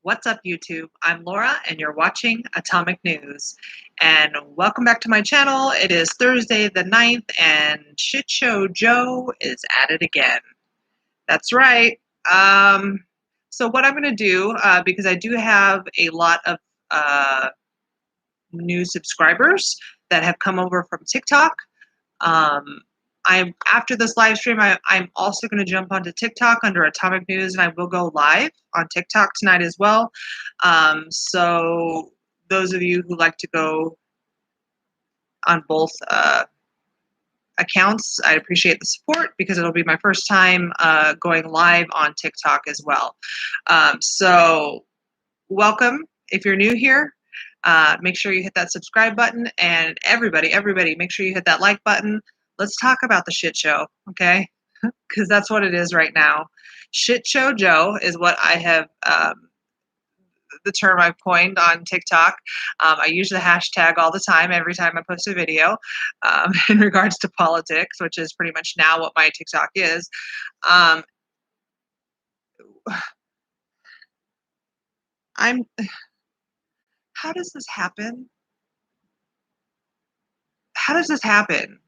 What's up, YouTube? I'm Laura, and you're watching Atomic News. And welcome back to my channel. It is Thursday the 9th, and Shit Show Joe is at it again. That's right. So what I'm going to do, because I do have a lot of new subscribers that have come over from TikTok, after this live stream, I'm also going to jump onto TikTok under Atomic News, and I will go live on TikTok tonight as well. So those of you who like to go on both accounts, I appreciate the support because it'll be my first time going live on TikTok as well. So welcome if you're new here. Make sure you hit that subscribe button, and everybody, make sure you hit that like button. Let's talk about the shit show, okay? Because that's what it is right now. Shit Show Joe is what I have, the term I've coined on TikTok. I use the hashtag all the time, every time I post a video in regards to politics, which is pretty much now what my TikTok is. Um, how does this happen? How does this happen?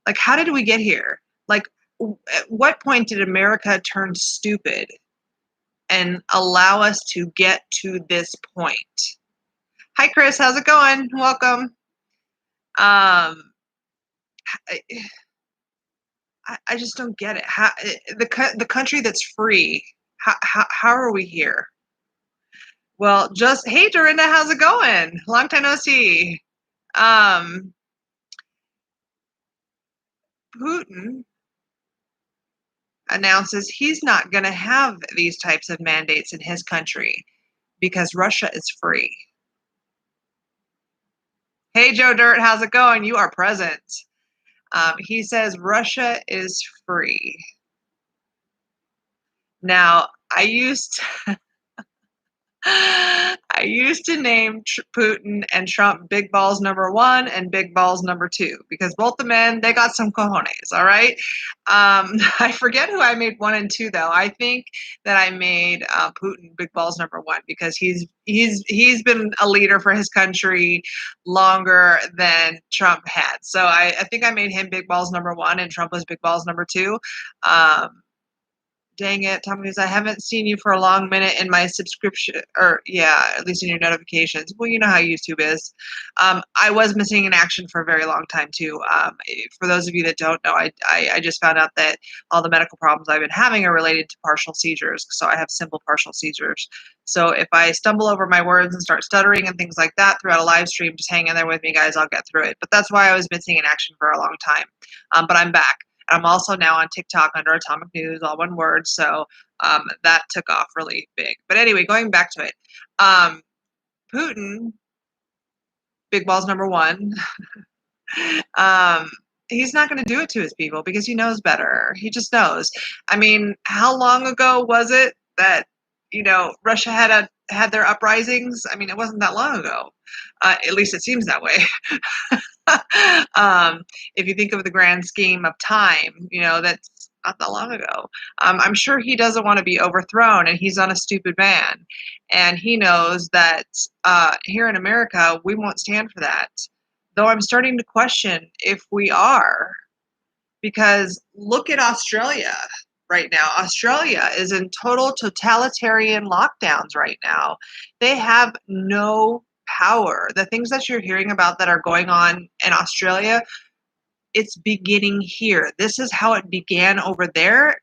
Like, how did we get here? Like, at what point did America turn stupid and allow us to get to this point? Hi, Chris. How's it going? Welcome. I just don't get it. How the country that's free? How are we here? Well, just hey, Dorinda. How's it going? Long time no see. Um, Putin announces he's not going to have these types of mandates in his country because Russia is free. Hey, Joe Dirt, how's it going? You are present. He says Russia is free. Now, I used to name Putin and Trump big balls number 1 and big balls number 2 because both the men, they got some cojones, all right? I forget who I made 1 and 2 though. I think that I made Putin big balls number 1 because he's been a leader for his country longer than Trump had. So I think I made him big balls number 1 and Trump was big balls number 2. Dang it, Tommy, I haven't seen you for a long minute in my subscription, or yeah, at least in your notifications. Well, you know how YouTube is. I was missing in action for a very long time too. For those of you that don't know, I just found out that all the medical problems I've been having are related to partial seizures. So I have simple partial seizures. So if I stumble over my words and start stuttering and things like that throughout a live stream, just hang in there with me, guys. I'll get through it. But that's why I was missing in action for a long time. But I'm back. I'm also now on TikTok under Atomic News, all one word. So that took off really big. But anyway, going back to it, Putin, big balls number 1. He's not going to do it to his people because he knows better. He just knows. I mean, how long ago was it that Russia had their uprisings? I mean, it wasn't that long ago. At least it seems that way. If you think of the grand scheme of time, that's not that long ago. I'm sure he doesn't want to be overthrown, and he's not a stupid man. And he knows that here in America, we won't stand for that. Though I'm starting to question if we are, because look at Australia right now. Australia is in total totalitarian lockdowns right now. They have no power. The things that you're hearing about that are going on in Australia, it's beginning here. This is how it began over there.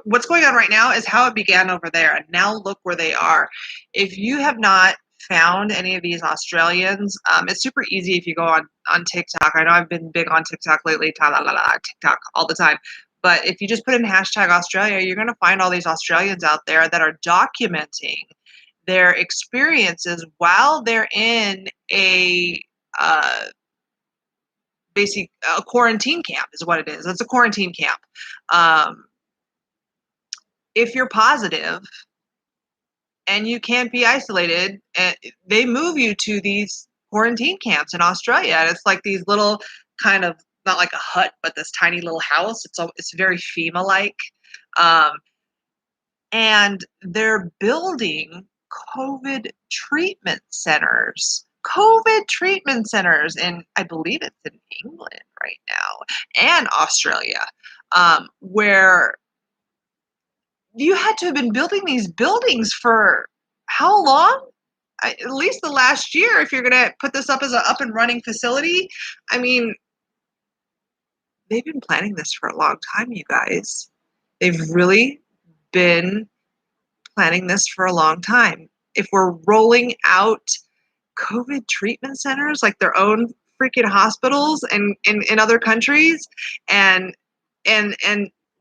What's going on right now is how it began over there, and now look where they are. If you have not found any of these Australians, it's super easy if you go on TikTok. I know I've been big on TikTok lately, TikTok all the time. But if you just put in hashtag Australia, you're going to find all these Australians out there that are documenting their experiences while they're in a basic quarantine camp is what it is. It's a quarantine camp. If you're positive and you can't be isolated, they move you to these quarantine camps in Australia. And it's like these little kind of, not like a hut, but this tiny little house. It's very FEMA-like. And they're building COVID treatment centers. COVID treatment centers in, I believe it's in England right now, and Australia, where you had to have been building these buildings for how long? At least the last year, if you're going to put this up as an up and running facility. I mean, they've been planning this for a long time, you guys. They've really been planning this for a long time. If we're rolling out COVID treatment centers, like their own freaking hospitals and in other countries, and and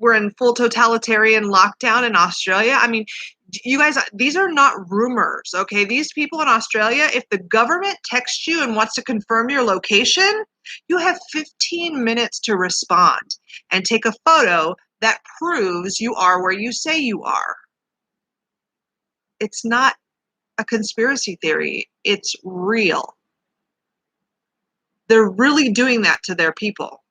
we're in full totalitarian lockdown in Australia. I mean, you guys, these are not rumors, okay? These people in Australia, if the government texts you and wants to confirm your location, you have 15 minutes to respond and take a photo that proves you are where you say you are. It's not a conspiracy theory, it's real. They're really doing that to their people.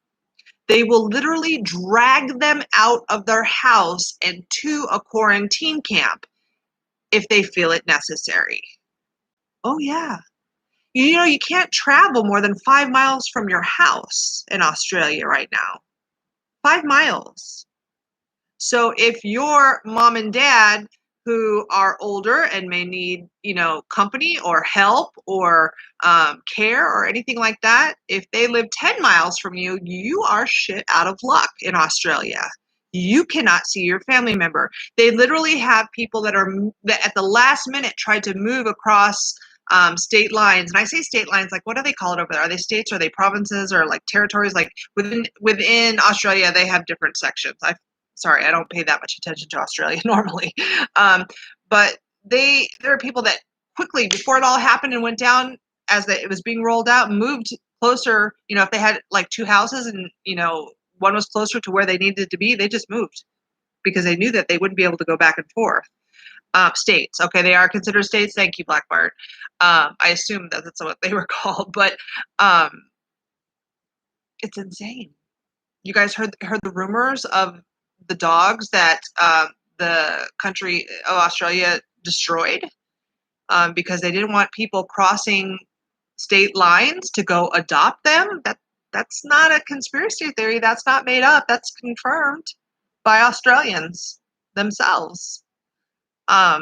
They will literally drag them out of their house and to a quarantine camp if they feel it necessary. Oh, yeah. You know, you can't travel more than 5 miles from your house in Australia right now. 5 miles. So if your mom and dad who are older and may need, you know, company or help or care or anything like that, if they live 10 miles from you, you are shit out of luck in Australia. You cannot see your family member. They literally have people that at the last minute tried to move across state lines. And I say state lines, like, what do they call it over there? Are they states? Are they provinces or like territories? Like within Australia, they have different sections. Sorry, I don't pay that much attention to Australia normally. But there are people that quickly, before it all happened and went down, it was being rolled out, moved closer. You know, if they had like two houses and, you know, one was closer to where they needed to be, they just moved because they knew that they wouldn't be able to go back and forth. States, okay, they are considered states. Thank you, Blackbart. I assume that that's what they were called, but it's insane. You guys heard the rumors of the dogs that the country of Australia destroyed because they didn't want people crossing state lines to go adopt them. That's not a conspiracy theory. That's not made up. That's confirmed by Australians themselves. I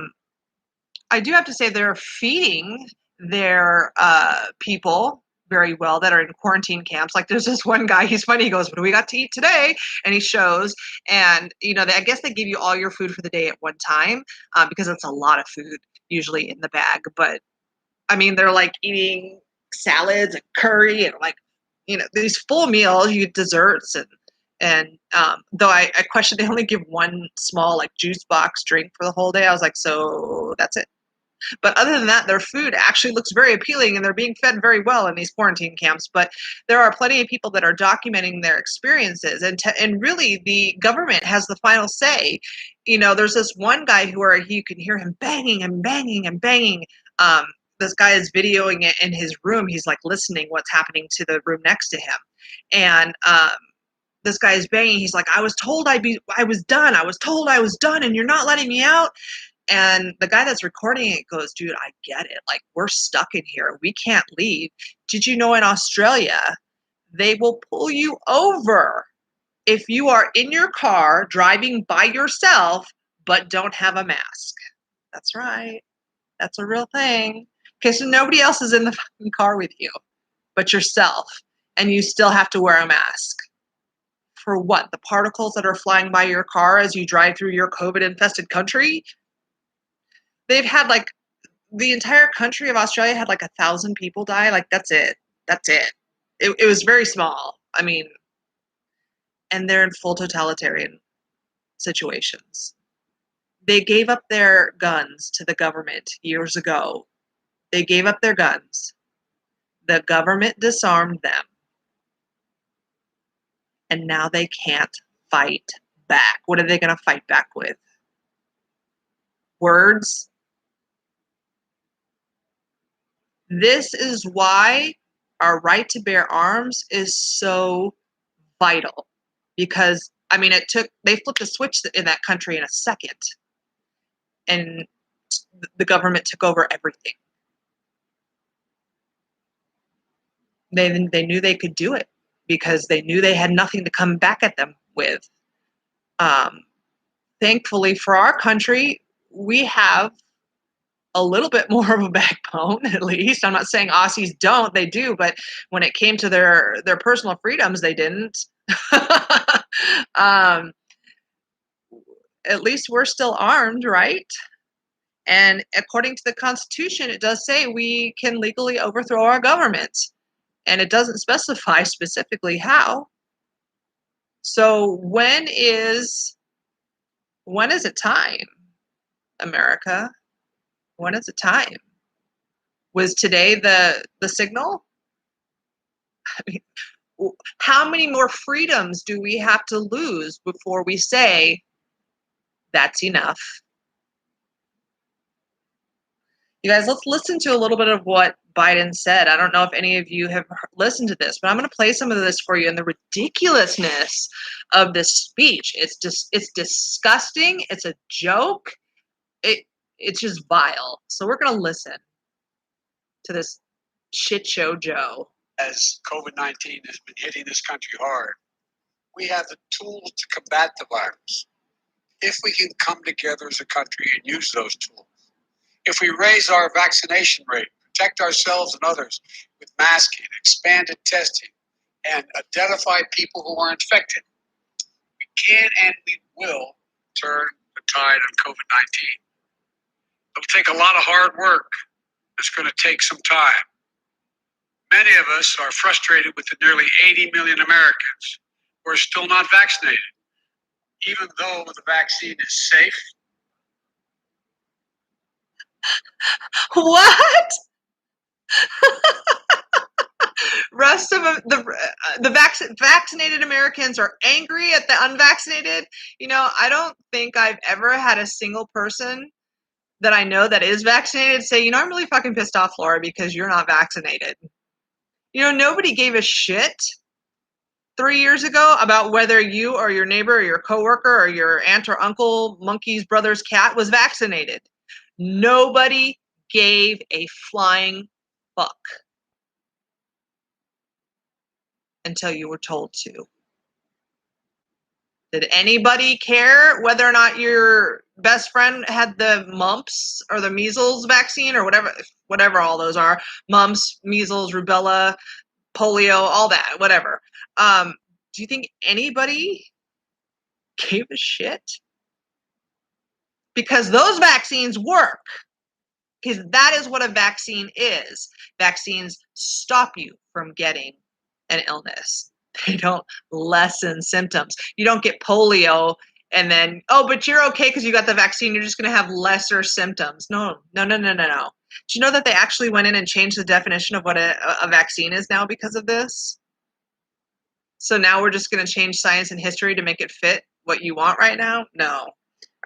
do have to say they're feeding their people very well that are in quarantine camps. Like there's this one guy, he's funny. He goes, "What do we got to eat today?" And he shows, and you know, I guess they give you all your food for the day at one time because it's a lot of food usually in the bag. But I mean, they're like eating salads and curry and like, you know, these full meals, you get desserts and though I question they only give one small like juice box drink for the whole day. I was like, so that's it. But other than that, their food actually looks very appealing and they're being fed very well in these quarantine camps. But there are plenty of people that are documenting their experiences. And really, the government has the final say. You know, there's this one guy where you can hear him banging and banging and banging. This guy is videoing it in his room. He's like listening what's happening to the room next to him. And this guy is banging. He's like, I was told I was done. I was told I was done, and you're not letting me out. And the guy that's recording it goes, dude, I get it. Like, we're stuck in here. We can't leave. Did you know in Australia, they will pull you over if you are in your car driving by yourself, but don't have a mask? That's right. That's a real thing. Okay, so nobody else is in the fucking car with you but yourself, and you still have to wear a mask. For what? The particles that are flying by your car as you drive through your COVID-infested country? They've had like the entire country of Australia had like 1,000 people die. Like that's it. That's it. It was very small. I mean, and they're in full totalitarian situations. They gave up their guns to the government years ago. They gave up their guns. The government disarmed them. And now they can't fight back. What are they going to fight back with? Words? This is why our right to bear arms is so vital. Because, I mean, they flipped a switch in that country in a second. And the government took over everything. They knew they could do it because they knew they had nothing to come back at them with. Thankfully for our country, we have a little bit more of a backbone, at least. I'm not saying Aussies don't, they do, but when it came to their personal freedoms, they didn't. At least we're still armed, right? And according to the Constitution, it does say we can legally overthrow our government. And it doesn't specify specifically how. So when is it time, America? When is it time? Was today the signal? I mean, how many more freedoms do we have to lose before we say that's enough? You guys, let's listen to a little bit of what Biden said. I don't know if any of you have listened to this, but I'm going to play some of this for you. And the ridiculousness of this speech, it's disgusting. It's a joke. It's just vile. So we're going to listen to this shit show Joe. As COVID-19 has been hitting this country hard, we have the tools to combat the virus. If we can come together as a country and use those tools, if we raise our vaccination rate, protect ourselves and others with masking, expanded testing, and identify people who are infected, we can and we will turn the tide on COVID-19. It'll take a lot of hard work. It's going to take some time. Many of us are frustrated with the nearly 80 million Americans who are still not vaccinated, even though the vaccine is safe. What? Rest of the vaccinated Americans are angry at the unvaccinated. You know, I don't think I've ever had a single person that I know that is vaccinated say, you know, I'm really fucking pissed off, Laura, because you're not vaccinated. You know, nobody gave a shit 3 years ago about whether you or your neighbor or your coworker or your aunt or uncle, monkey's brother's cat was vaccinated. Nobody gave a flying fuck until you were told to. Did anybody care whether or not your best friend had the mumps or the measles vaccine or whatever all those are? Mumps, measles, rubella, polio, all that, whatever. Do you think anybody gave a shit? Because those vaccines work. Because that is what a vaccine is. Vaccines stop you from getting an illness. They don't lessen symptoms. You don't get polio and then, oh, but you're okay because you got the vaccine. You're just going to have lesser symptoms. No. Do you know that they actually went in and changed the definition of what a vaccine is now because of this? So now we're just going to change science and history to make it fit what you want right now? No.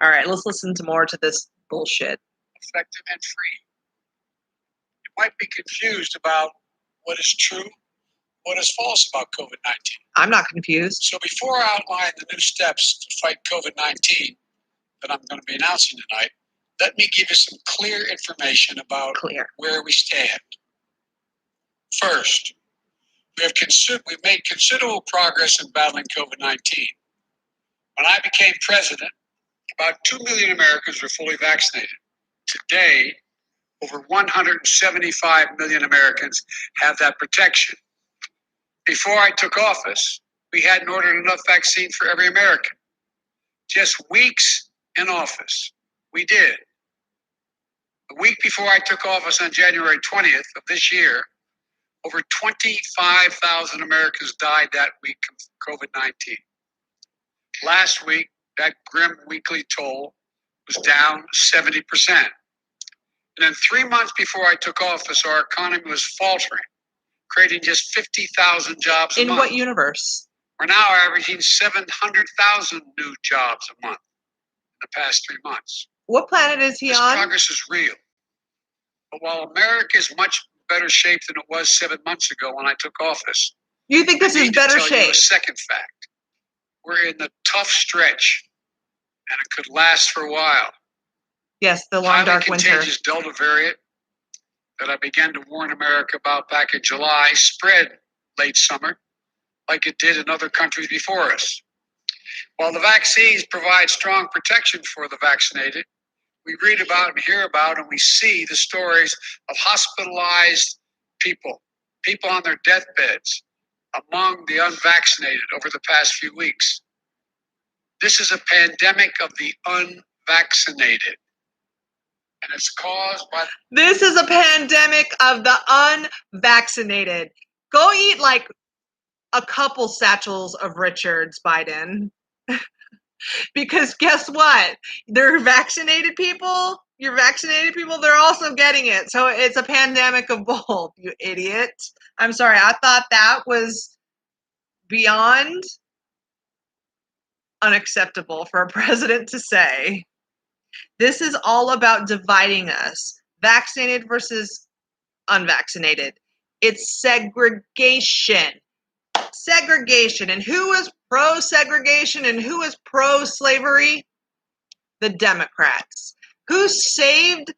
All right, let's listen to more to this bullshit. Effective and free. You might be confused about what is true, what is false about COVID-19. I'm not confused. So before I outline the new steps to fight COVID-19 that I'm going to be announcing tonight, let me give you some clear information about where we stand. First, we've made considerable progress in battling COVID-19. When I became president, about 2 million Americans were fully vaccinated. Today, over 175 million Americans have that protection. Before I took office, we hadn't ordered enough vaccine for every American. Just weeks in office, we did. A week before I took office on January 20th of this year, over 25,000 Americans died that week of COVID-19. Last week, that grim weekly toll was down 70%. And then 3 months before I took office, our economy was faltering, creating just 50,000 jobs a month. In what universe? We're now averaging 700,000 new jobs a month in the past 3 months. What planet is he on? This progress is real. But while America is much better shape than it was 7 months ago when I took office, you think this is better shape? You a second fact. We're in the tough stretch, and it could last for a while. Yes, the long highly dark winter. contagious Delta variant that I began to warn America about back in July spread late summer like it did in other countries before us. While the vaccines provide strong protection for the vaccinated, we read about and hear about and we see the stories of hospitalized people, people on their deathbeds among the unvaccinated over the past few weeks. This is a pandemic of the unvaccinated. And it's caused by... This is a pandemic of the unvaccinated. Go eat like a couple satchels of Richards, Biden. Because guess what? They're vaccinated people. You're vaccinated people, they're also getting it. So it's a pandemic of both, you idiot. I'm sorry, I thought that was beyond unacceptable for a president to say. This is all about dividing us, vaccinated versus unvaccinated. It's segregation. Segregation. And who is pro-segregation and who is pro-slavery? The Democrats. Who saved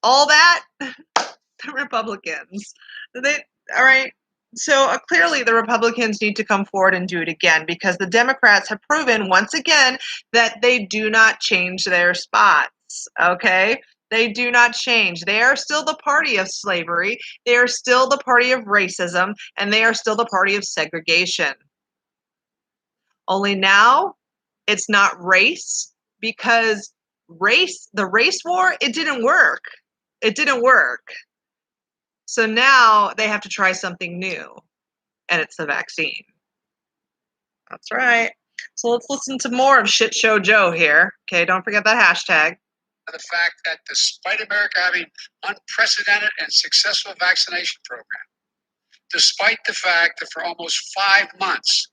all that? The Republicans. All right. So clearly the Republicans need to come forward and do it again because the Democrats have proven once again that they do not change their spots. Okay? They do not change. They are still the party of slavery. They are still the party of racism, and they are still the party of segregation. Only now it's not race because the race war, it didn't work. It didn't work. So now they have to try something new, and it's the vaccine. That's right. So let's listen to more of Shit Show Joe here. Okay, don't forget that hashtag. The fact that despite America having unprecedented and successful vaccination program, despite the fact that for almost 5 months,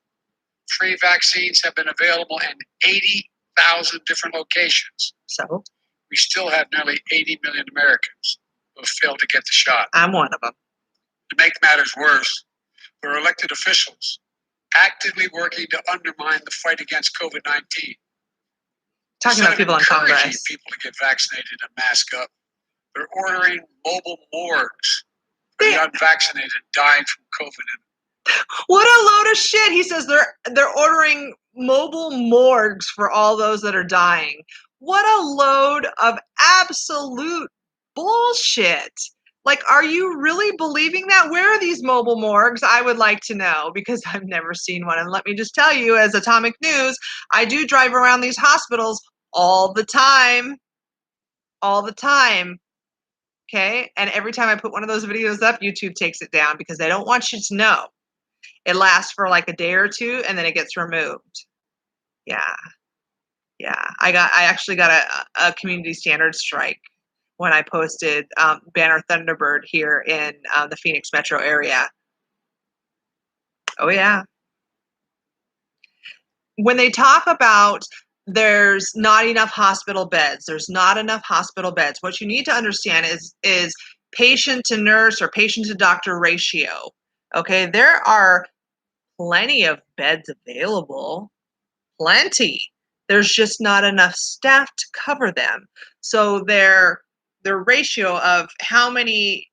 free vaccines have been available in 80,000 different locations. So? We still have nearly 80 million Americans who have failed to get the shot. I'm one of them. To make matters worse, there are elected officials actively working to undermine the fight against COVID-19. Talking about people in Congress. People to get vaccinated and mask up. They're ordering mobile morgues for the unvaccinated dying from COVID. What a load of shit. He says they're ordering mobile morgues for all those that are dying. What a load of absolute bullshit. Like, are you really believing that? Where are these mobile morgues? I would like to know because I've never seen one. And let me just tell you, as Atomic News, I do drive around these hospitals all the time. All the time. Okay? And every time I put one of those videos up, YouTube takes it down because they don't want you to know. It lasts for like a day or two and then it gets removed. Yeah. I actually got a community standards strike when I posted Banner Thunderbird here in the Phoenix metro area. Oh, yeah. When they talk about there's not enough hospital beds, what you need to understand is patient to nurse or patient to doctor ratio. Okay, there are plenty of beds available. Plenty. There's just not enough staff to cover them. So their ratio of how many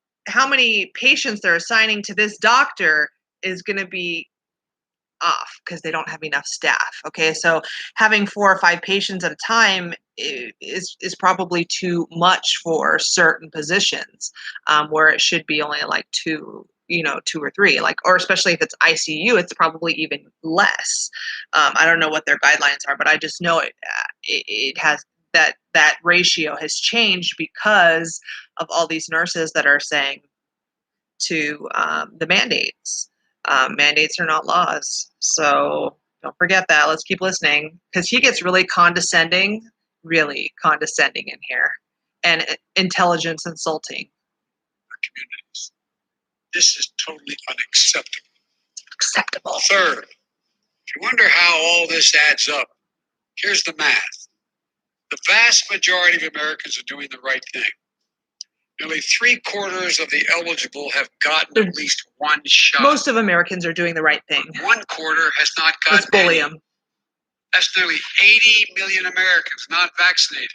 patients they're assigning to this doctor is going to be off because they don't have enough staff. Okay, so having 4 or 5 patients at a time is probably too much for certain positions, where it should be only like 2 or 3, like, or especially if it's ICU, it's probably even less. I don't know what their guidelines are, but I just know it has that ratio has changed because of all these nurses that are saying to the mandates. Mandates are not laws. So don't forget that. Let's keep listening because he gets really condescending in here and intelligence insulting. Our communities. This is totally unacceptable. Acceptable. Third, if you wonder how all this adds up, here's the math. The vast majority of Americans are doing the right thing. Nearly 3/4 of the eligible have gotten at least one shot. Most of Americans are doing the right thing. 1/4 has not gotten Let's bully any. them. That's nearly 80 million Americans not vaccinated.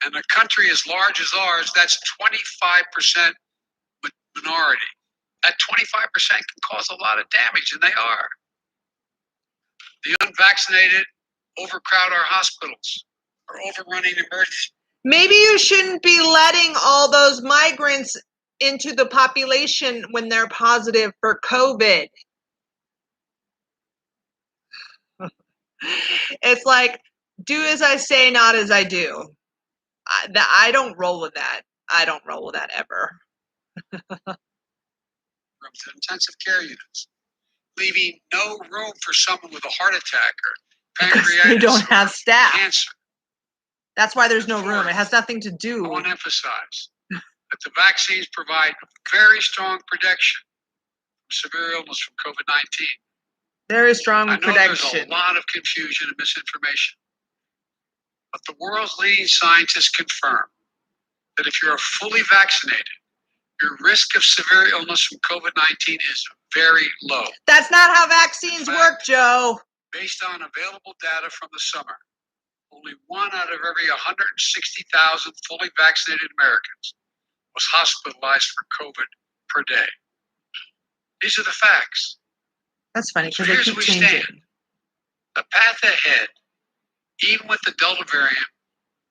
And a country as large as ours, that's 25% minority. That 25% can cause a lot of damage, and they are. The unvaccinated overcrowd our hospitals, are overrunning emergency. Maybe you shouldn't be letting all those migrants into the population when they're positive for COVID. It's like, do as I say, not as I do. I don't roll with that. I don't roll with that ever. Rooms in intensive care units, leaving no room for someone with a heart attack or pancreatitis. They don't have staff. Cancer. That's why there's no room. It has nothing to do. I want to emphasize that the vaccines provide very strong protection from severe illness from COVID-19. Very strong protection. There's a lot of confusion and misinformation. But the world's leading scientists confirm that if you're fully vaccinated, your risk of severe illness from COVID-19 is very low. That's not how vaccines work, Joe. Based on available data from the summer, only 1 out of every 160,000 fully vaccinated Americans was hospitalized for COVID per day. These are the facts. That's funny because they keep changing. The path ahead, even with the Delta variant,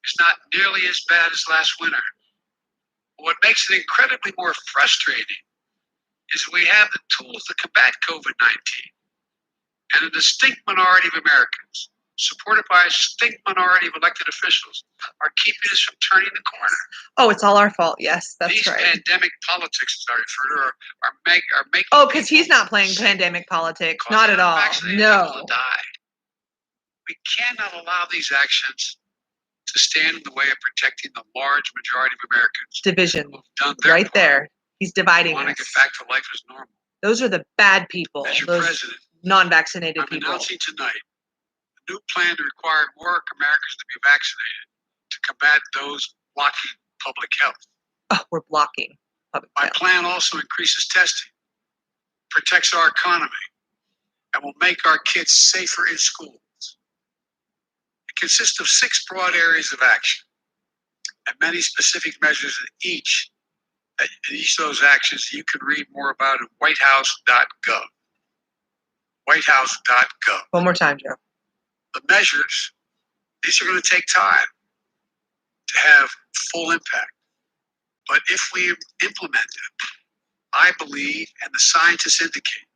is not nearly as bad as last winter. What makes it incredibly more frustrating is we have the tools to combat COVID-19, and a distinct minority of Americans, supported by a distinct minority of elected officials, are keeping us from turning the corner. Oh, it's all our fault. Yes, that's These right. These pandemic politics, as I refer to, are making. Oh, because he's not playing pandemic politics. Not at all. No. People to die. We cannot allow these actions to stand in the way of protecting the large majority of Americans. Division. Done their right part. there. He's dividing us. Want to get back to life as normal. Those are the bad people. As your those president, non-vaccinated I'm people. announcing tonight a new plan to require more Americans to be vaccinated to combat those blocking public health. Oh, we're blocking public health. My plan also increases testing, protects our economy, and will make our kids safer in schools. It consists of 6 broad areas of action and many specific measures in each of those actions you can read more about at whitehouse.gov. Whitehouse.gov. One more time, Joe. The measures, these are going to take time to have full impact. But if we implement them, I believe, and the scientists indicate,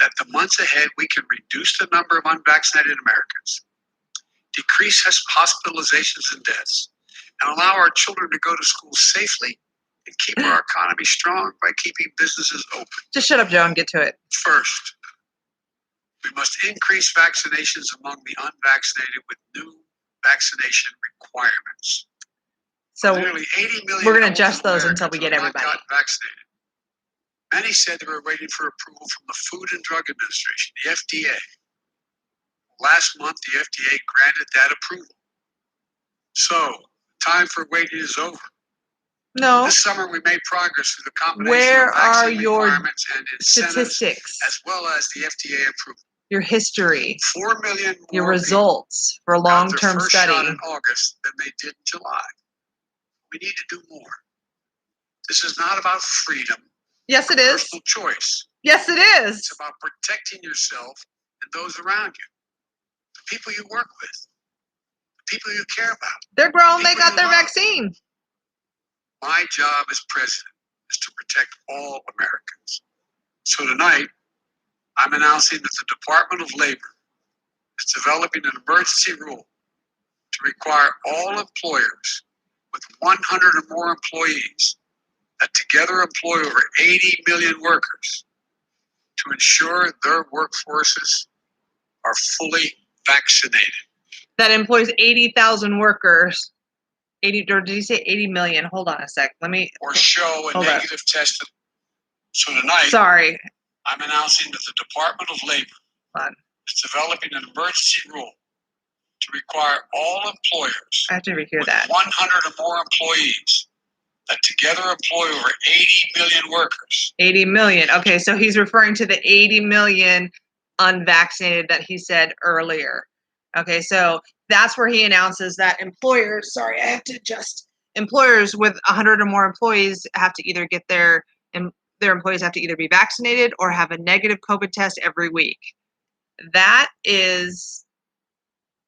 that the months ahead we can reduce the number of unvaccinated Americans, decrease hospitalizations and deaths, and allow our children to go to school safely and keep our economy strong by keeping businesses open. Just shut up, Joe, and get to it. First, we must increase vaccinations among the unvaccinated with new vaccination requirements. So nearly 80 million we're going to adjust those until we get everybody vaccinated. Many said they were waiting for approval from the Food and Drug Administration, the FDA. Last month, the FDA granted that approval. So, time for waiting is over. No. This summer, we made progress through the combination Where of vaccine are your requirements and incentives, statistics? as well as the FDA approval. Your history. 4 million more your results for a long-term study. Shot in August than they did in July. We need to do more. This is not about freedom. Yes, it is. Personal choice. Yes, it is. It's about protecting yourself and those around you. The people you work with. The people you care about. They're grown. They got their vaccine. My job as president is to protect all Americans. So tonight, I'm announcing that the Department of Labor is developing an emergency rule to require all employers with 100 or more employees that together employ over 80 million workers to ensure their workforces are fully vaccinated. That employs 80,000 workers. 80, or did you say 80 million? Hold on a sec. Let me. Or show a negative test. So tonight, sorry, I'm announcing that the Department of Labor is developing an emergency rule to require all employers I have to rehear with that. 100 or more employees that together employ over 80 million workers. 80 million. Okay, so he's referring to the 80 million unvaccinated that he said earlier. Okay, so that's where he announces that employers, sorry, I have to adjust. Employers with 100 or more employees have to either get their employees have to either be vaccinated or have a negative COVID test every week. That is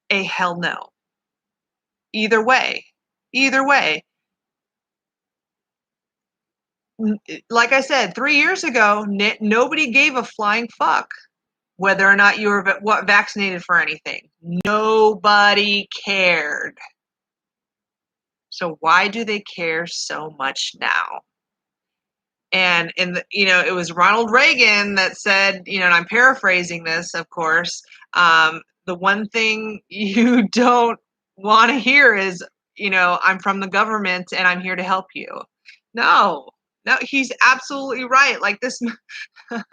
a hell no. Either way. Either way. Like I said, 3 years ago, nobody gave a flying fuck whether or not you were vaccinated for anything. Nobody cared. So why do they care so much now? And it was Ronald Reagan that said, and I'm paraphrasing this, of course, the one thing you don't want to hear is, I'm from the government and I'm here to help you. No, he's absolutely right. Like this, not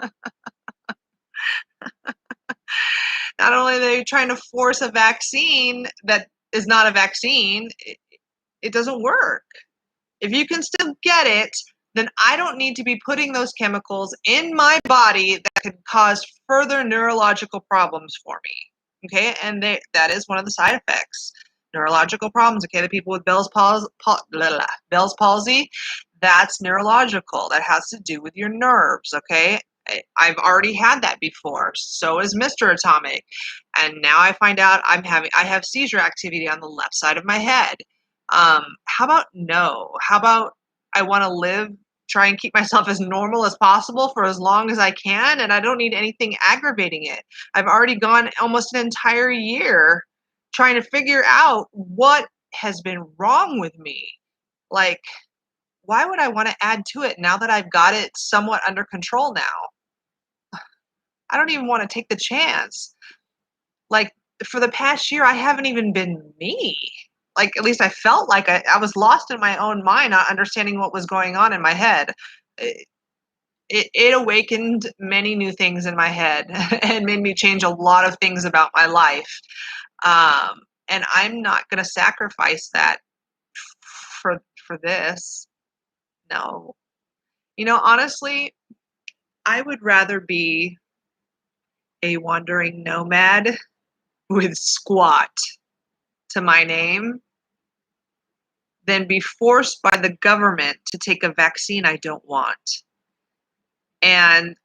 only are they trying to force a vaccine that is not a vaccine, it doesn't work. If you can still get it, then I don't need to be putting those chemicals in my body that could cause further neurological problems for me. Okay, and that is one of the side effects. Neurological problems. Okay, the people with Bell's palsy, that's neurological. That has to do with your nerves. Okay, I've already had that before. So is Mr. Atomic, and now I find out I have seizure activity on the left side of my head. How about no? How about I want to try and keep myself as normal as possible for as long as I can, and I don't need anything aggravating it. I've already gone almost an entire year trying to figure out what has been wrong with me. Like, why would I want to add to it now that I've got it somewhat under control now? I don't even want to take the chance. Like, for the past year, I haven't even been me. Like, at least I felt like I was lost in my own mind, not understanding what was going on in my head. It awakened many new things in my head and made me change a lot of things about my life. And I'm not going to sacrifice that for this. No. Honestly, I would rather be a wandering nomad with squat to my name than be forced by the government to take a vaccine I don't want. And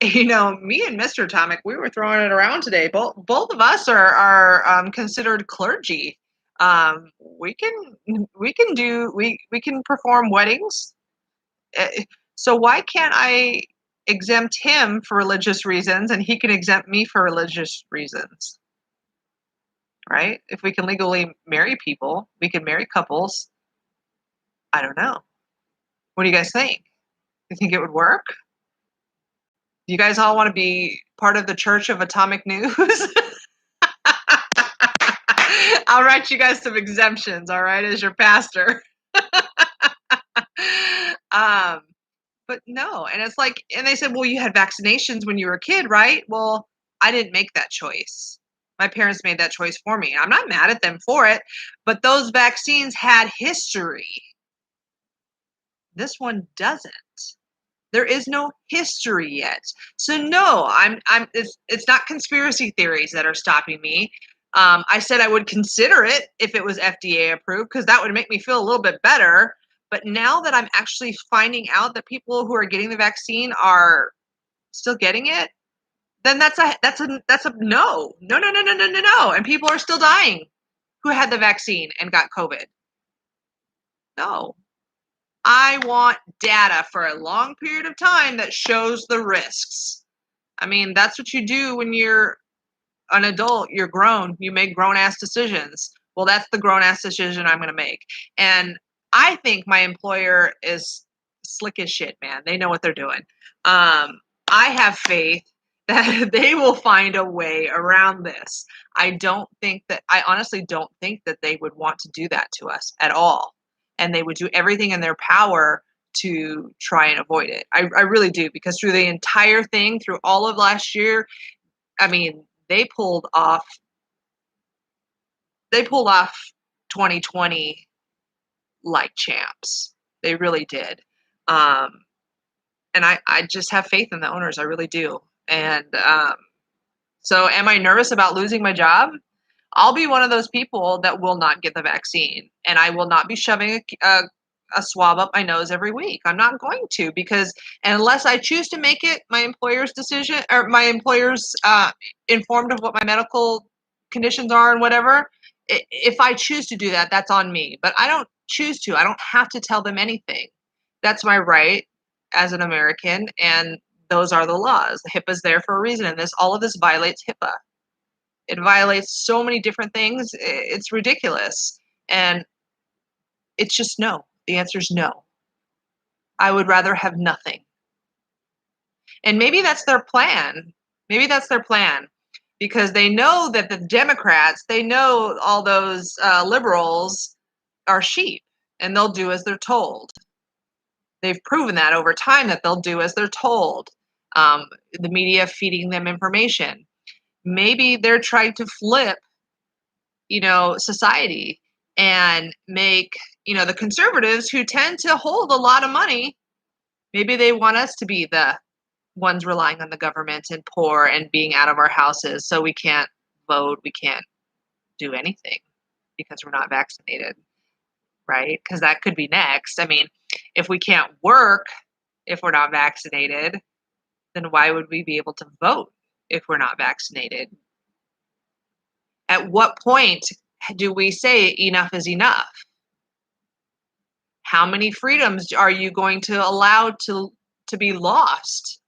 me and Mr. Atomic, we were throwing it around today. Both of us are considered clergy. We can perform weddings. So why can't I exempt him for religious reasons and he can exempt me for religious reasons? Right? If we can legally marry people, we can marry couples. I don't know. What do you guys think? You think it would work? Do you guys all want to be part of the Church of Atomic News? I'll write you guys some exemptions, all right, as your pastor. But no, and it's like, and they said, well, you had vaccinations when you were a kid, right? Well, I didn't make that choice. My parents made that choice for me. I'm not mad at them for it, but those vaccines had history. This one doesn't. There is no history yet. So no, it's not conspiracy theories that are stopping me. I said I would consider it if it was FDA approved because that would make me feel a little bit better. But now that I'm actually finding out that people who are getting the vaccine are still getting it, then that's a no. No, no, no, no, no, no, no. And people are still dying who had the vaccine and got COVID. No. I want data for a long period of time that shows the risks. I mean, that's what you do when you're an adult. You're grown. You make grown-ass decisions. Well, that's the grown-ass decision I'm going to make. And I think my employer is slick as shit, man. They know what they're doing. I have faith that they will find a way around this. I honestly don't think that they would want to do that to us at all. And they would do everything in their power to try and avoid it. I really do, because through the entire thing, through all of last year, I mean, they pulled off 2020 like champs. They really did. And I just have faith in the owners. I really do. And so am I nervous about losing my job? I'll be one of those people that will not get the vaccine, and I will not be shoving a swab up my nose every week. I'm not going to, because unless I choose to make it my employer's decision, or my employer's informed of what my medical conditions are and whatever, if I choose to do that, that's on me. But I don't choose to. I don't have to tell them anything. That's my right as an American, and those are the laws. HIPAA's there for a reason, and all of this violates HIPAA. It violates so many different things. It's ridiculous. And it's just no. The answer is no. I would rather have nothing. And maybe that's their plan. Maybe that's their plan, because they know that the Democrats, they know all those liberals are sheep, and they'll do as they're told. They've proven that over time, that they'll do as they're told. The media feeding them information. Maybe they're trying to flip, society, and make, the conservatives, who tend to hold a lot of money, maybe they want us to be the ones relying on the government and poor and being out of our houses, so we can't vote, we can't do anything because we're not vaccinated, right? Because that could be next. I mean, if we can't work if we're not vaccinated, then why would we be able to vote if we're not vaccinated? At what point do we say enough is enough? How many freedoms are you going to allow to be lost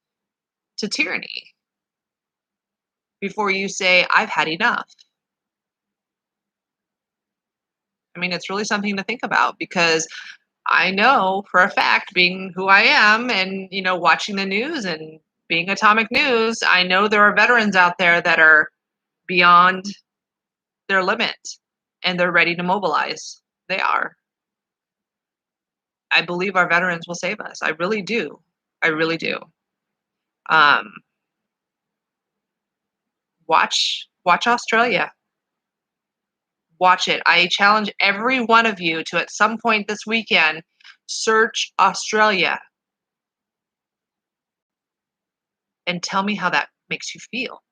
to tyranny before you say, I've had enough? I mean, it's really something to think about, because I know for a fact, being who I am and, watching the news and being Atomic News, I know there are veterans out there that are beyond their limit and they're ready to mobilize. They are. I believe our veterans will save us. I really do. I really do. Um, watch Australia. Watch it. I challenge every one of you to, at some point this weekend, search Australia and tell me how that makes you feel.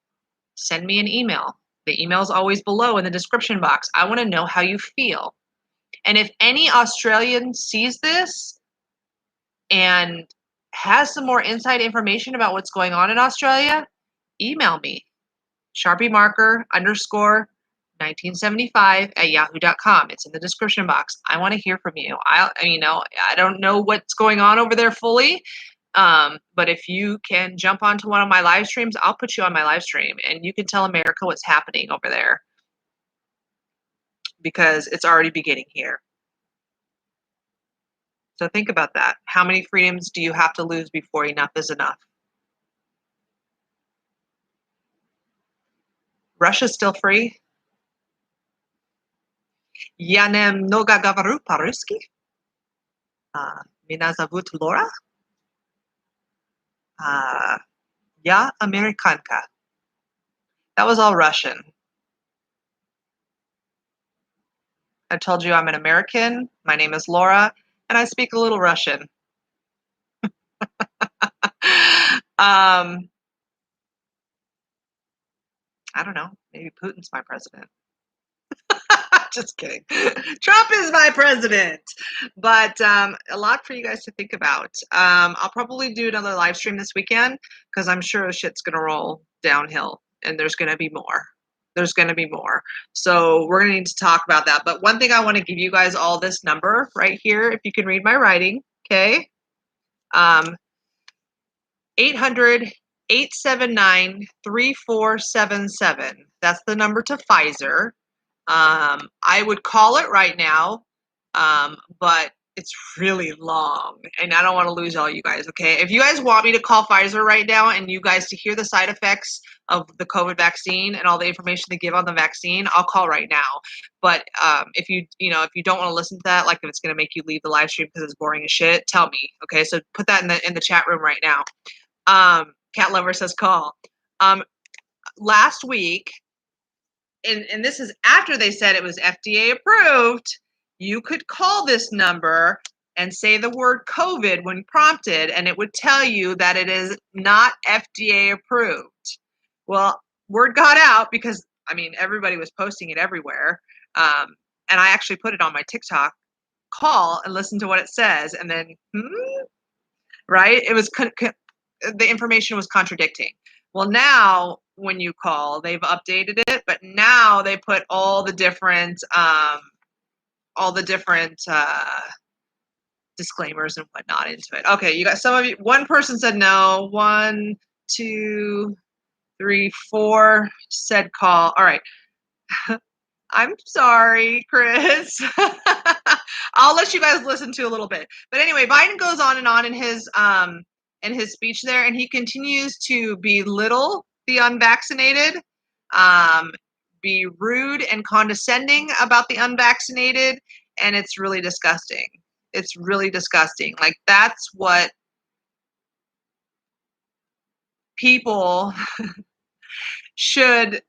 Send me an email. The email is always below in the description box. I want to know how you feel. And if any Australian sees this and has some more inside information about what's going on in Australia, email me. Sharpie marker _ 1975 at yahoo.com. It's in the description box. I want to hear from you. I don't know what's going on over there fully. But if you can jump onto one of my live streams, I'll put you on my live stream and you can tell America what's happening over there, because it's already beginning here. So think about that. How many freedoms do you have to lose before enough is enough? Russia's still free. Я немного говорю по-русски. Меня зовут Laura. Я американка. That was all Russian. I told you I'm an American. My name is Laura, and I speak a little Russian. I don't know. Maybe Putin's my president. Just kidding. Trump is my president. But a lot for you guys to think about. I'll probably do another live stream this weekend, because I'm sure shit's going to roll downhill and there's going to be more. There's going to be more. So we're going to need to talk about that. But one thing, I want to give you guys all this number right here, if you can read my writing, okay? 800-879-3477. That's the number to Pfizer. I would call it right now, but it's really long, and I don't want to lose all you guys, okay? If you guys want me to call Pfizer right now and you guys to hear the side effects of the COVID vaccine and all the information they give on the vaccine, I'll call right now. But if you don't want to listen to that, like if it's going to make you leave the live stream because it's boring as shit, tell me, okay? So put that in the chat room right now. Cat Lover says call. Last week, and this is after they said it was FDA approved, you could call this number and say the word COVID when prompted, and it would tell you that it is not FDA approved. Well, word got out, because I mean, everybody was posting it everywhere. And I actually put it on my TikTok, call and listen to what it says, and then, right? It was the information was contradicting. Well, now when you call, they've updated it, but now they put all the different disclaimers and whatnot into it. Okay, you got some of you. One person said no. 1, 2, 3, 4 said call. All right. I'm sorry, Chris. I'll let you guys listen to a little bit. But anyway, Biden goes on in his speech there, and he continues to belittle the unvaccinated, be rude and condescending about the unvaccinated, and it's really disgusting. It's really disgusting. Like, that's what people should,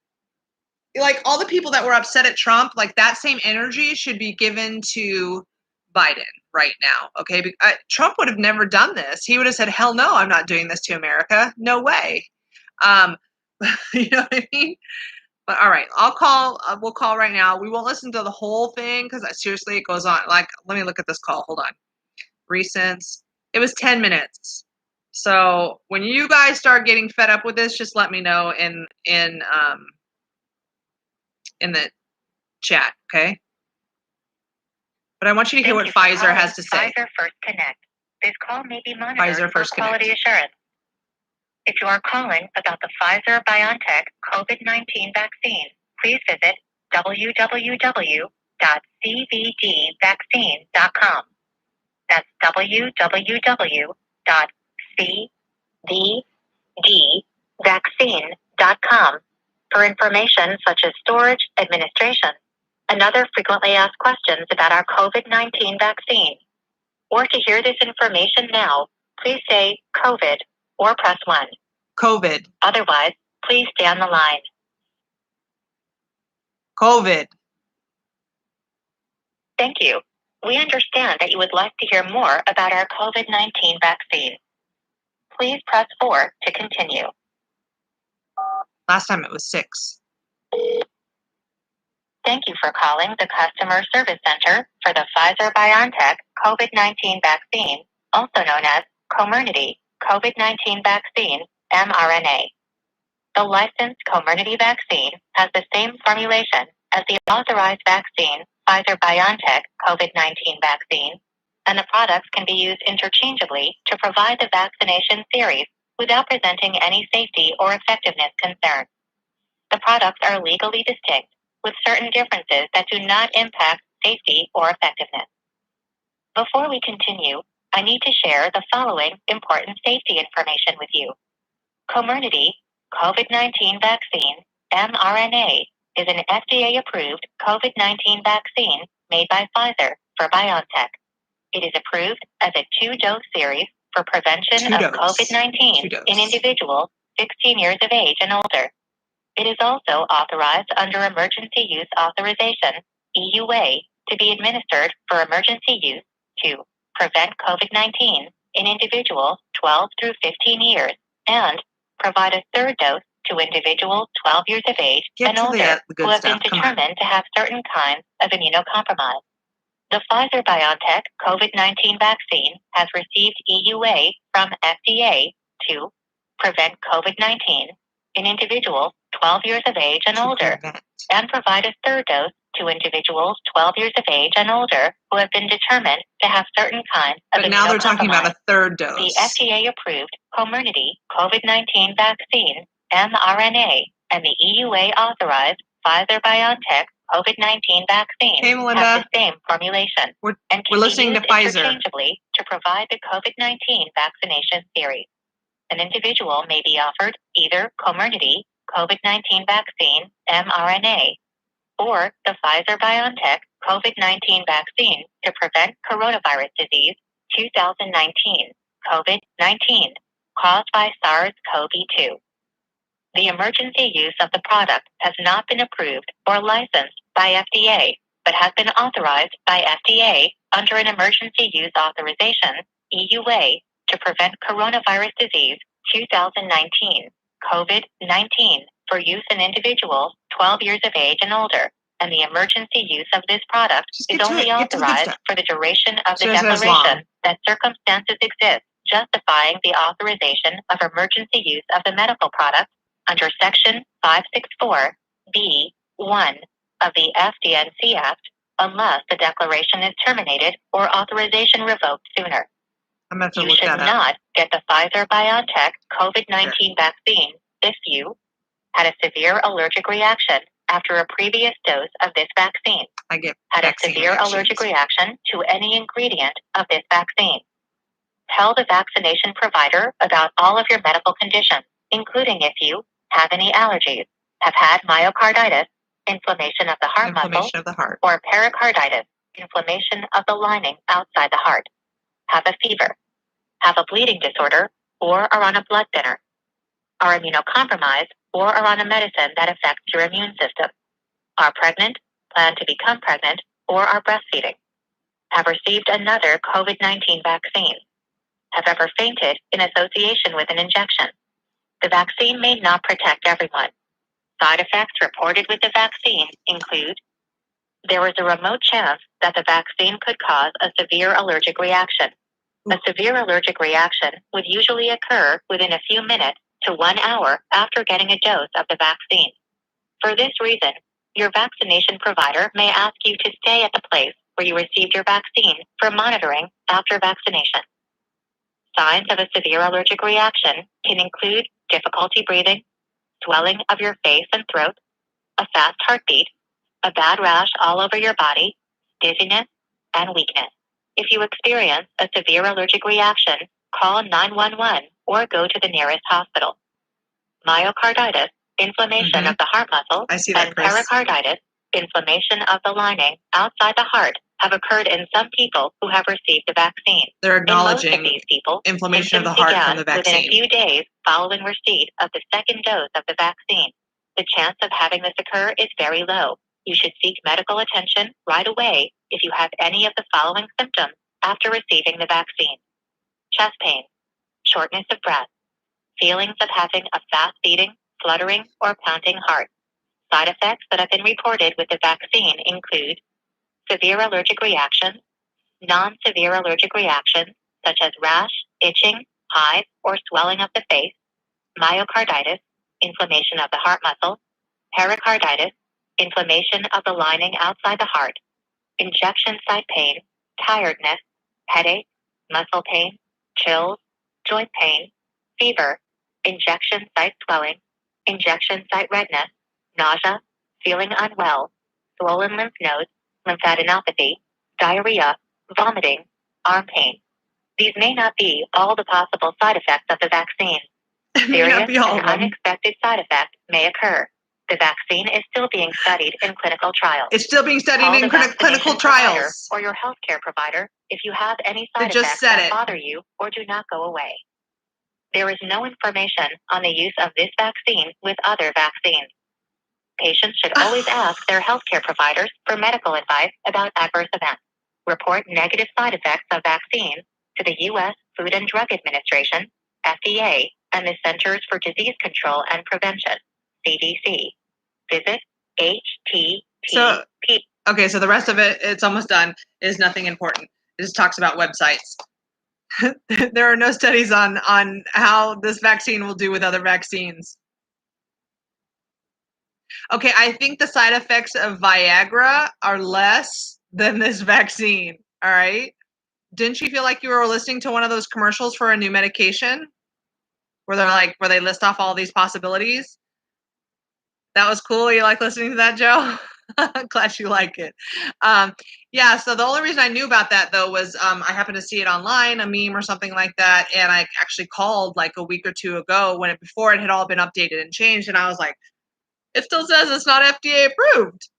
like, all the people that were upset at Trump, like, that same energy should be given to Biden right now. Okay. Trump would have never done this. He would have said, hell no, I'm not doing this to America. No way. You know what I mean? But all right, we'll call right now. We won't listen to the whole thing because seriously, it goes on. Like, let me look at this call. Hold on. Recents. It was 10 minutes. So when you guys start getting fed up with this, just let me know in the chat, okay? But I want you to hear what Pfizer has to say. Pfizer First Connect. This call may be monitored Pfizer First for quality assurance. If you are calling about the Pfizer-BioNTech COVID-19 vaccine, please visit www.cvdvaccine.com. That's www.cvdvaccine.com for information such as storage, administration, and other frequently asked questions about our COVID-19 vaccine. Or to hear this information now, please say COVID or press 1. COVID. Otherwise, please stay on the line. COVID. Thank you. We understand that you would like to hear more about our COVID-19 vaccine. Please press 4 to continue. Last time it was 6. Thank you for calling the Customer Service Center for the Pfizer-BioNTech COVID-19 vaccine, also known as Comirnaty COVID-19 vaccine, mRNA. The licensed Comirnaty vaccine has the same formulation as the authorized vaccine, Pfizer-BioNTech COVID-19 vaccine, and the products can be used interchangeably to provide the vaccination series without presenting any safety or effectiveness concerns. The products are legally distinct, with certain differences that do not impact safety or effectiveness. Before we continue, I need to share the following important safety information with you. Comirnaty COVID-19 vaccine, mRNA, is an FDA-approved COVID-19 vaccine made by Pfizer for BioNTech. It is approved as a 2-dose series for prevention of COVID-19 in individuals 16 years of age and older. It is also authorized under Emergency Use Authorization, EUA, to be administered for emergency use to prevent COVID-19 in individuals 12 through 15 years and provide a third dose to individuals 12 years of age and older who have been determined to have certain kinds of immunocompromise. The Pfizer-BioNTech COVID-19 vaccine has received EUA from FDA to prevent COVID-19 in individuals 12 years of age and older, and provide a third dose to individuals 12 years of age and older who have been determined to have certain kinds of immunocompromise. But now they're talking about a third dose. The FDA-approved Comirnaty COVID-19 vaccine, mRNA, and the EUA-authorized Pfizer-BioNTech COVID-19 vaccine have the same formulation and can be used interchangeably to provide the COVID-19 vaccination series. An individual may be offered either Comirnaty COVID-19 vaccine, mRNA, or the Pfizer-BioNTech COVID-19 vaccine to prevent coronavirus disease 2019, COVID-19, caused by SARS-CoV-2. The emergency use of the product has not been approved or licensed by FDA, but has been authorized by FDA under an emergency use authorization, EUA, to prevent coronavirus disease 2019, COVID-19, for use in individuals 12 years of age and older, and the emergency use of this product is only authorized for the duration of the declaration that circumstances exist justifying the authorization of emergency use of the medical product under Section 564(b)(1) of the FDNC Act, unless the declaration is terminated or authorization revoked sooner. You should not get the Pfizer-BioNTech COVID-19 vaccine if you had a severe allergic reaction after a previous dose of this vaccine, had a severe allergic reaction to any ingredient of this vaccine. Tell the vaccination provider about all of your medical conditions, including if you have any allergies, have had myocarditis, inflammation of the heart muscle, or pericarditis, inflammation of the lining outside the heart, have a fever, have a bleeding disorder, or are on a blood thinner, are immunocompromised, or are on a medicine that affects your immune system, are pregnant, plan to become pregnant, or are breastfeeding, have received another COVID-19 vaccine, have ever fainted in association with an injection. The vaccine may not protect everyone. Side effects reported with the vaccine include: there is a remote chance that the vaccine could cause a severe allergic reaction. A severe allergic reaction would usually occur within a few minutes to 1 hour after getting a dose of the vaccine. For this reason, your vaccination provider may ask you to stay at the place where you received your vaccine for monitoring after vaccination. Signs of a severe allergic reaction can include difficulty breathing, swelling of your face and throat, a fast heartbeat, a bad rash all over your body, dizziness, and weakness. If you experience a severe allergic reaction, call 911 or go to the nearest hospital. Myocarditis, inflammation of the heart muscle, and pericarditis, inflammation of the lining outside the heart, have occurred in some people who have received the vaccine. They're acknowledging in most of these people, inflammation of the heart from the vaccine within a few days following receipt of the second dose of the vaccine. The chance of having this occur is very low. You should seek medical attention right away if you have any of the following symptoms after receiving the vaccine: chest pain, shortness of breath, feelings of having a fast beating, fluttering, or pounding heart. Side effects that have been reported with the vaccine include severe allergic reactions, non-severe allergic reactions such as rash, itching, hives, or swelling of the face, myocarditis, inflammation of the heart muscle, pericarditis, inflammation of the lining outside the heart, injection site pain, tiredness, headache, muscle pain, chills, joint pain, fever, injection site swelling, injection site redness, nausea, feeling unwell, swollen lymph nodes, lymphadenopathy, diarrhea, vomiting, arm pain. These may not be all the possible side effects of the vaccine. Serious and unexpected side effects may occur. The vaccine is still being studied in clinical trials. It's still being studied in clinical trials. Or your healthcare provider if you have any side effects that bother you or do not go away. There is no information on the use of this vaccine with other vaccines. Patients should always ask their healthcare providers for medical advice about adverse events. Report negative side effects of vaccines to the U.S. Food and Drug Administration, FDA, and the Centers for Disease Control and Prevention, CDC. Visit http. So the rest of it, it's almost done, is nothing important. It just talks about websites. There are no studies on how this vaccine will do with other vaccines. Okay, I think the side effects of Viagra are less than this vaccine, all right? Didn't you feel like you were listening to one of those commercials for a new medication? Where they list off all these possibilities? That was cool. You like listening to that, Joe? I'm glad you like it. Yeah, so the only reason I knew about that, though, was I happened to see it online, a meme or something like that, and I actually called like a week or two ago before it had all been updated and changed, and I was like, it still says it's not FDA approved.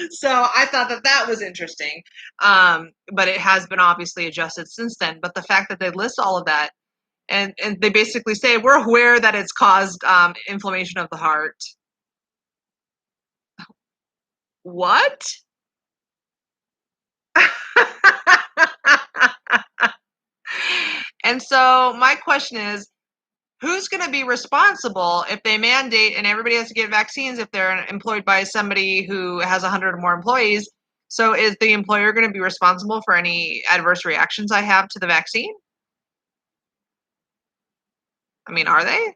So I thought that was interesting, but it has been obviously adjusted since then. But the fact that they list all of that, and they basically say, we're aware that it's caused inflammation of the heart. What? And so my question is, who's going to be responsible if they mandate and everybody has to get vaccines if they're employed by somebody who has 100 or more employees? So is the employer going to be responsible for any adverse reactions I have to the vaccine? I mean, are they?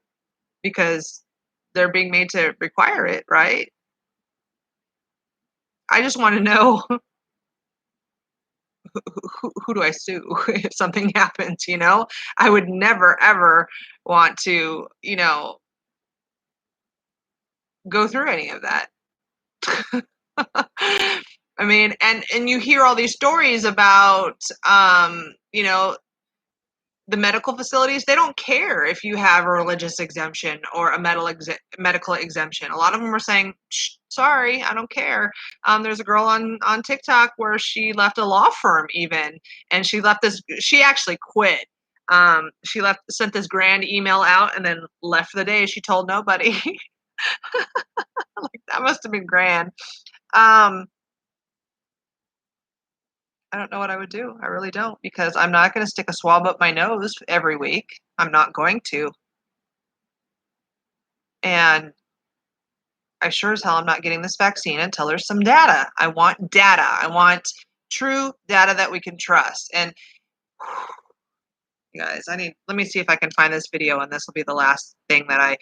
Because they're being made to require it, right? I just want to know who do I sue if something happens, you know? I would never, ever want to, you know, go through any of that. I mean, and you hear all these stories about, you know, the medical facilities. They don't care if you have a religious exemption or a medical exemption. A lot of them are saying, sorry, I don't care. There's a girl on TikTok where she left a law firm even, and she left this. She actually quit. She sent this grand email out and then left for the day. She told nobody. Like, that must have been grand. I don't know what I would do. I really don't, because I'm not going to stick a swab up my nose every week. I'm not going to. And I sure as hell I'm not getting this vaccine until there's some data. I want data. I want true data that we can trust. And you guys, let me see if I can find this video, and this will be the last thing that I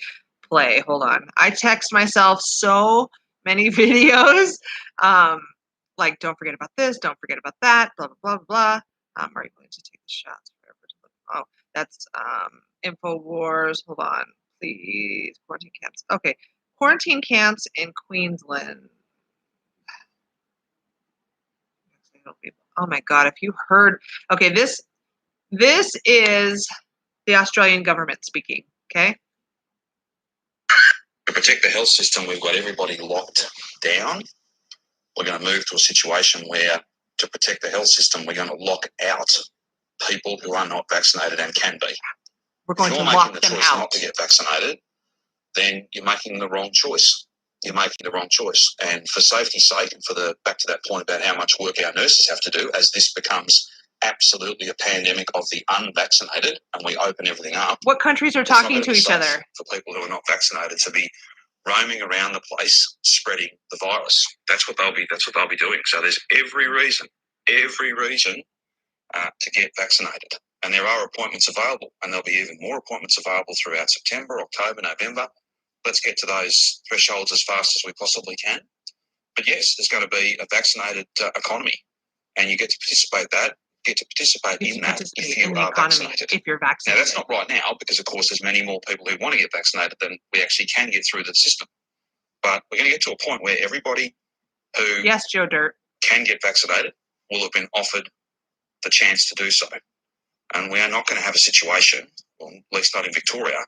play. Hold on. I text myself so many videos. Like, don't forget about this, don't forget about that, blah, blah, blah, blah. Are you going to take the shots forever to look? Oh, that's InfoWars. Hold on, please. Quarantine camps. Okay. Quarantine camps in Queensland. Oh my God, if you heard, okay, this is the Australian government speaking, okay? To protect the health system, we've got everybody locked down. We're going to move to a situation where, to protect the health system, we're going to lock out people who are not vaccinated and can be. We're going if to you're lock making the them choice out. not to get vaccinated, then you're making the wrong choice. You're making the wrong choice. And for safety's sake, and for the back to that point about how much work our nurses have to do, as this becomes absolutely a pandemic of the unvaccinated and we open everything up. What countries are talking to each other? For people who are not vaccinated to be roaming around the place spreading the virus. That's what they'll be doing. So there's every reason to get vaccinated. And there are appointments available, and there'll be even more appointments available throughout September, October, November. Let's get to those thresholds as fast as we possibly can. But yes, there's going to be a vaccinated economy, and you get to participate in that if you are vaccinated. If you're vaccinated. Now, that's not right now, because of course there's many more people who want to get vaccinated than we actually can get through the system. But we're going to get to a point where everybody who Joe Dirt can get vaccinated will have been offered the chance to do so. And we are not going to have a situation, or at least not in Victoria,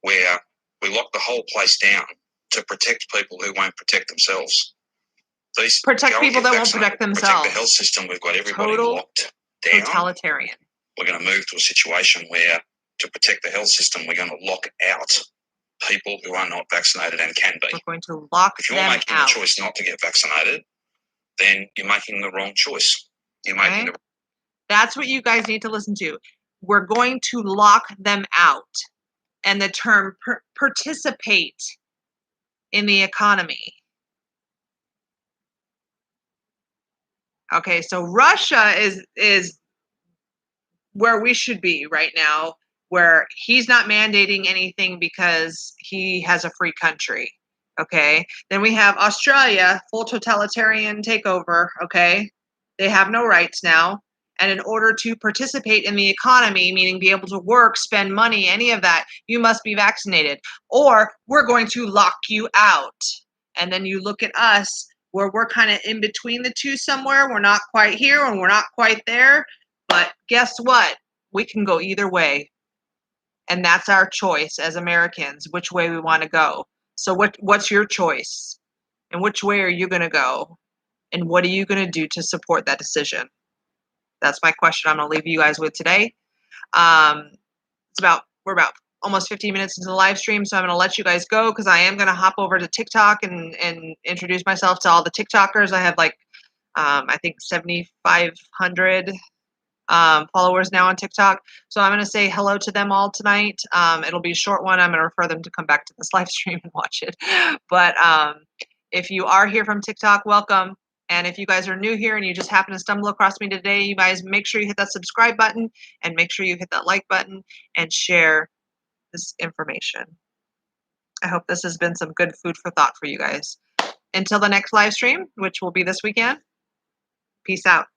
where we lock the whole place down to protect people who won't protect themselves. Protect people that won't protect themselves. Protect the health system. We've got everybody locked down. Totalitarian. We're going to move to a situation where, to protect the health system, we're going to lock out people who are not vaccinated and can be. We're going to lock them out. If you're making the choice not to get vaccinated, then you're making the wrong choice. That's what you guys need to listen to. We're going to lock them out. And the term participate in the economy. Okay, so Russia is where we should be right now, where he's not mandating anything because he has a free country. Okay, then we have Australia, full totalitarian takeover. Okay, they have no rights now. And in order to participate in the economy, meaning be able to work, spend money, any of that, you must be vaccinated. Or we're going to lock you out. And then you look at us, where we're kind of in between the two somewhere. We're not quite here and we're not quite there. But guess what? We can go either way. And that's our choice as Americans, which way we want to go. So what's your choice? And which way are you going to go? And what are you going to do to support that decision? That's my question I'm going to leave you guys with today. We're about almost 15 minutes into the live stream, so I'm going to let you guys go because I am going to hop over to TikTok and introduce myself to all the TikTokers. I have I think 7,500 followers now on TikTok. So I'm going to say hello to them all tonight. It'll be a short one. I'm going to refer them to come back to this live stream and watch it. But if you are here from TikTok, welcome. And if you guys are new here and you just happen to stumble across me today, you guys make sure you hit that subscribe button and make sure you hit that like button and share this information. I hope this has been some good food for thought for you guys. Until the next live stream, which will be this weekend, peace out.